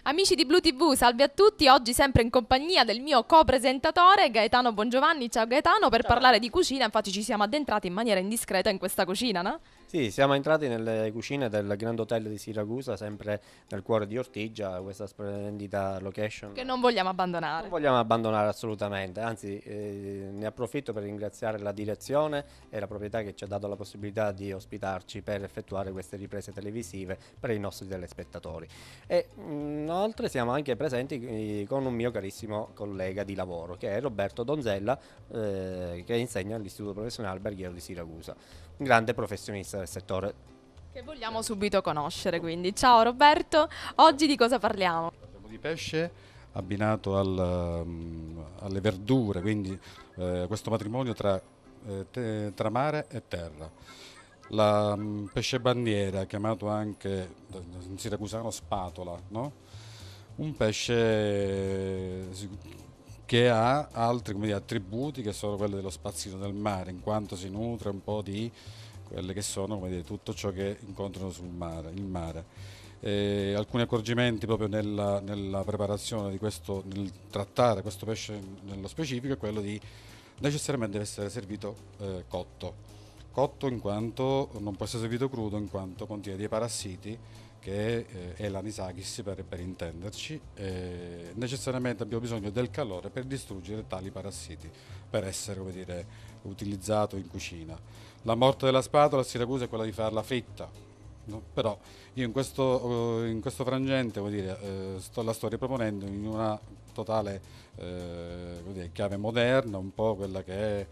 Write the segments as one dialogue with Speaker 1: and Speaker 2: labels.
Speaker 1: Amici di Blu TV, salve a tutti, oggi sempre in compagnia del mio co-presentatore Gaetano Bongiovanni. Ciao Gaetano, per parlare di cucina, infatti ci siamo addentrati in maniera indiscreta in questa cucina, no?
Speaker 2: Sì, siamo entrati nelle cucine del Grand Hotel di Siracusa, sempre nel cuore di Ortigia, questa splendida location.
Speaker 1: Che non vogliamo
Speaker 2: Non
Speaker 1: abbandonare.
Speaker 2: vogliamo abbandonare assolutamente, anzi ne approfitto per ringraziare la direzione e la proprietà che ci ha dato la possibilità di ospitarci per effettuare queste riprese televisive per i nostri telespettatori. E inoltre siamo anche presenti con un mio carissimo collega di lavoro che è Roberto Donzella, che insegna all'Istituto Professionale Alberghiero di Siracusa, un grande professionista del settore.
Speaker 1: Che vogliamo subito conoscere, quindi. Ciao Roberto, oggi di cosa parliamo?
Speaker 3: Parliamo di pesce abbinato alle verdure, quindi questo matrimonio tra mare e terra. Pesce bandiera, chiamato anche in siracusano spatola, no? Un pesce che ha altri, come dire, attributi che sono quelli dello spazzino del mare, in quanto si nutre un po' di quelle che sono, come dire, tutto ciò che incontrano sul mare, il mare. Alcuni accorgimenti proprio nella preparazione di questo, nel trattare questo pesce nello specifico, è quello di necessariamente deve essere servito cotto. Cotto in quanto non può essere servito crudo, in quanto contiene dei parassiti che è l'anisakis per intenderci. Necessariamente abbiamo bisogno del calore per distruggere tali parassiti, per essere, come dire, utilizzato in cucina. La morte della spatola a Siracusa è quella di farla fritta, no? Però io in questo frangente, vuol dire, la sto riproponendo in una totale vuol dire, chiave moderna, un po' quella che è,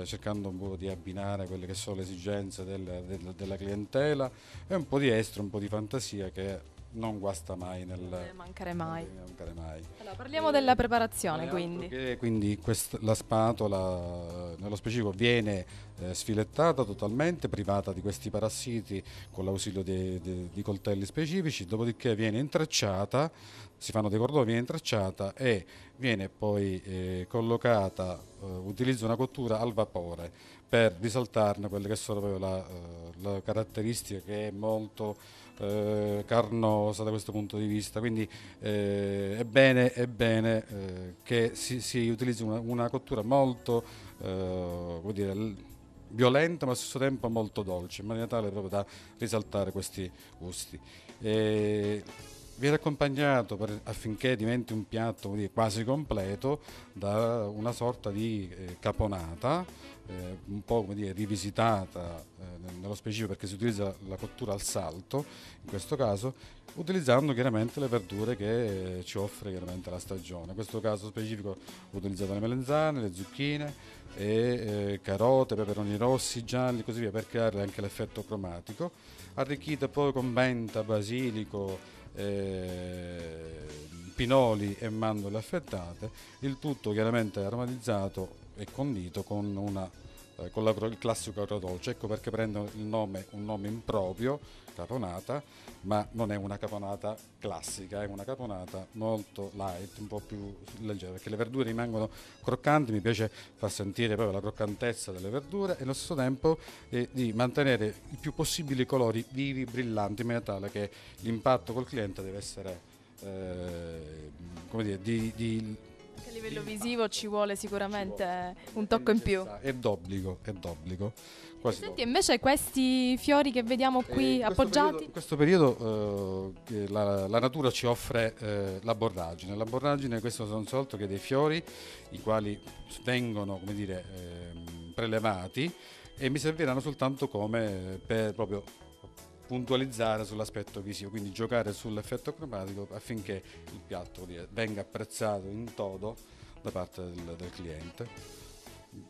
Speaker 3: cercando un po' di abbinare quelle che sono le esigenze della clientela e un po' di estro, un po' di fantasia che non guasta mai
Speaker 1: Non deve mancare
Speaker 3: non
Speaker 1: mai.
Speaker 3: deve mancare mai.
Speaker 1: Allora, parliamo della
Speaker 3: Non
Speaker 1: preparazione,
Speaker 3: è altro
Speaker 1: quindi.
Speaker 3: che quindi la spatola nello specifico viene sfilettata totalmente, privata di questi parassiti con l'ausilio di coltelli specifici, dopodiché viene intrecciata, si fanno dei cordoni, viene intrecciata e viene poi collocata, utilizza una cottura al vapore per risaltarne quelle che sono proprio la caratteristica che è molto carnosa da questo punto di vista, quindi è bene che si utilizzi una cottura molto come dire, violenta ma allo stesso tempo molto dolce, in maniera tale proprio da risaltare questi gusti. E viene accompagnato affinché diventi un piatto, come dire, quasi completo da una sorta di caponata, un po' come dire, rivisitata nello specifico perché si utilizza la cottura al salto, in questo caso, utilizzando chiaramente le verdure che ci offre chiaramente la stagione. In questo caso specifico ho utilizzato le melenzane, le zucchine e carote, peperoni rossi, gialli, così via, per creare anche l'effetto cromatico, arricchite poi con menta, basilico, pinoli e mandorle affettate, il tutto chiaramente aromatizzato e condito con il classico agrodolce. Ecco perché prende un nome improprio, caponata, ma non è una caponata classica, è una caponata molto light, un po' più leggera, perché le verdure rimangono croccanti, mi piace far sentire proprio la croccantezza delle verdure e allo stesso tempo di mantenere il più possibile i colori vivi, brillanti, in maniera tale che l'impatto col cliente deve essere come dire,
Speaker 1: A livello visivo ci vuole sicuramente un
Speaker 3: è
Speaker 1: tocco in più.
Speaker 3: è d'obbligo,
Speaker 1: Senti,
Speaker 3: quasi
Speaker 1: e
Speaker 3: d'obbligo.
Speaker 1: invece questi fiori che vediamo qui appoggiati?
Speaker 3: In questo periodo la natura ci offre la borragine. La borragine, questo non sono altro che dei fiori, i quali vengono, come dire, prelevati e mi serviranno soltanto come per proprio puntualizzare sull'aspetto visivo, quindi giocare sull'effetto cromatico affinché il piatto, vuol dire, venga apprezzato in toto da parte del cliente.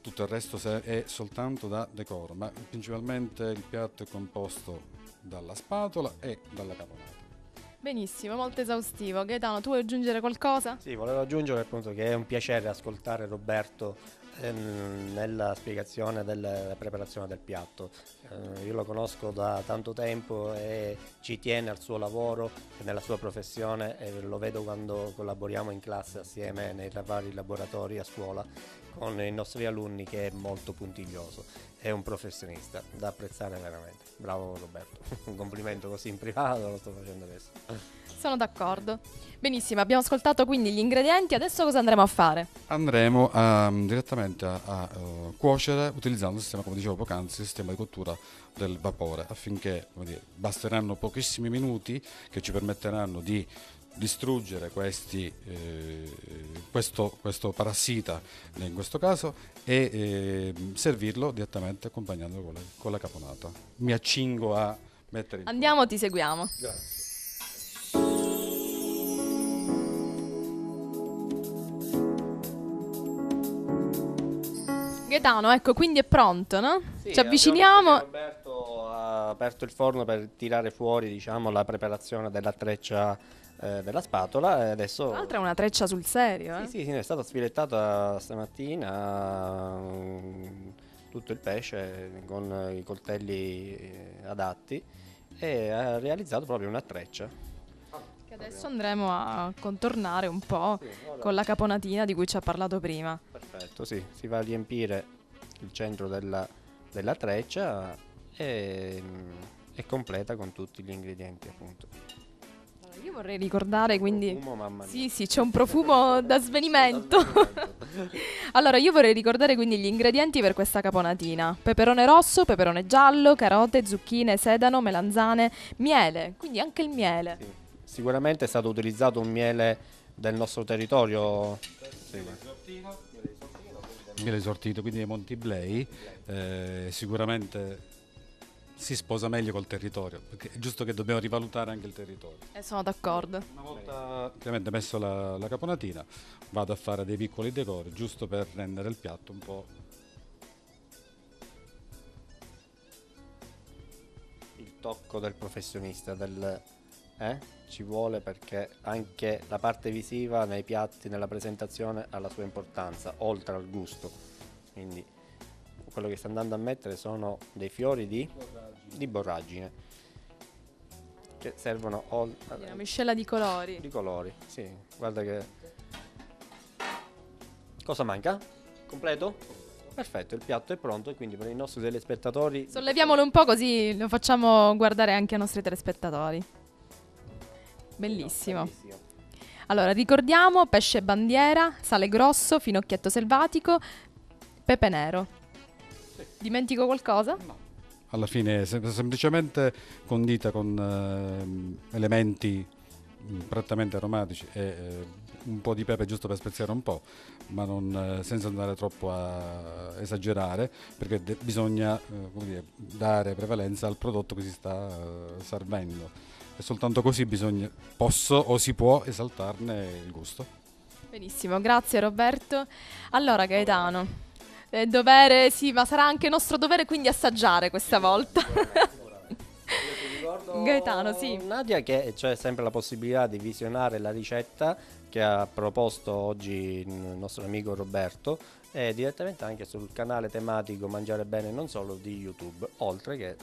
Speaker 3: Tutto il resto è soltanto da decoro, ma principalmente il piatto è composto dalla spatola e dalla caponata.
Speaker 1: Benissimo, molto esaustivo. Gaetano, tu vuoi aggiungere qualcosa?
Speaker 2: Sì, volevo aggiungere appunto che è un piacere ascoltare Roberto nella spiegazione della preparazione del piatto. Io lo conosco da tanto tempo e ci tiene al suo lavoro e nella sua professione e lo vedo quando collaboriamo in classe assieme nei vari laboratori a scuola. con i nostri alunni, che è molto puntiglioso, è un professionista da apprezzare veramente. Bravo Roberto, un complimento così in privato lo sto facendo adesso.
Speaker 1: Sono d'accordo. Benissimo, abbiamo ascoltato quindi gli ingredienti, adesso cosa andremo a fare?
Speaker 3: Andremo direttamente a cuocere utilizzando il sistema, come dicevo poc'anzi, il sistema di cottura del vapore, affinché, come dire, basteranno pochissimi minuti che ci permetteranno di distruggere questo parassita in questo caso e servirlo direttamente accompagnandolo con la caponata. Mi accingo a mettere in
Speaker 1: Andiamo, ti seguiamo.
Speaker 3: Grazie.
Speaker 1: Gaetano, ecco, quindi è pronto, no?
Speaker 2: Sì,
Speaker 1: Ci avviciniamo.
Speaker 2: Roberto ha aperto il forno per tirare fuori, diciamo, la preparazione della treccia della spatola, e adesso...
Speaker 1: Tra l'altro è una treccia sul serio, eh?
Speaker 2: Sì, è stata sfilettata stamattina tutto il pesce con i coltelli adatti, e ha realizzato proprio una treccia.
Speaker 1: Che adesso andremo a contornare un po' con la caponatina di cui ci ha parlato prima.
Speaker 2: Perfetto, sì, si va a riempire il centro della treccia e è completa con tutti gli ingredienti, appunto.
Speaker 1: Allora, io vorrei ricordare quindi...
Speaker 2: Profumo, mamma mia.
Speaker 1: Sì, c'è un profumo da svenimento. Allora, io vorrei ricordare quindi gli ingredienti per questa caponatina: peperone rosso, peperone giallo, carote, zucchine, sedano, melanzane, miele, quindi anche il miele.
Speaker 2: Sì. Sicuramente è stato utilizzato un miele del nostro territorio. Sì.
Speaker 3: Miele esortito, quindi dei Monti Blei, sicuramente si sposa meglio col territorio, perché è giusto che dobbiamo rivalutare anche il territorio.
Speaker 1: Sono d'accordo.
Speaker 3: Una volta chiaramente messo la caponatina, vado a fare dei piccoli decori, giusto per rendere il piatto un po'...
Speaker 2: Il tocco del professionista, ci vuole, perché anche la parte visiva nei piatti, nella presentazione, ha la sua importanza, oltre al gusto. Quindi quello che sta andando a mettere sono dei fiori di borragine, che servono
Speaker 1: Una miscela di colori.
Speaker 2: di colori. Sì, guarda che... Cosa manca? Completo? Perfetto, il piatto è pronto, e quindi per i nostri telespettatori...
Speaker 1: Solleviamolo un po' così lo facciamo guardare anche ai nostri telespettatori. Bellissimo.
Speaker 2: Bellissimo.
Speaker 1: Allora, ricordiamo: pesce bandiera, sale grosso, finocchietto selvatico, pepe nero. Dimentico qualcosa?
Speaker 3: No. Alla fine è semplicemente condita con elementi prettamente aromatici e un po' di pepe giusto per speziare un po', ma senza andare troppo a esagerare, perché bisogna come dire, dare prevalenza al prodotto che si sta servendo, e soltanto così si può esaltarne il gusto.
Speaker 1: Benissimo, grazie Roberto. Allora Gaetano, sì, ma sarà anche nostro dovere quindi assaggiare questa volta. Gaetano, sì.
Speaker 2: Nadia, che c'è sempre la possibilità di visionare la ricetta che ha proposto oggi il nostro amico Roberto, e direttamente anche sul canale tematico Mangiare Bene non solo di YouTube, oltre che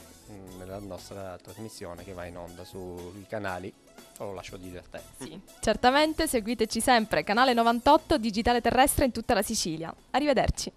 Speaker 2: nella nostra trasmissione che va in onda sui canali. Lo lascio dire a te.
Speaker 1: Sì, certamente seguiteci sempre, canale 98 digitale terrestre in tutta la Sicilia. Arrivederci.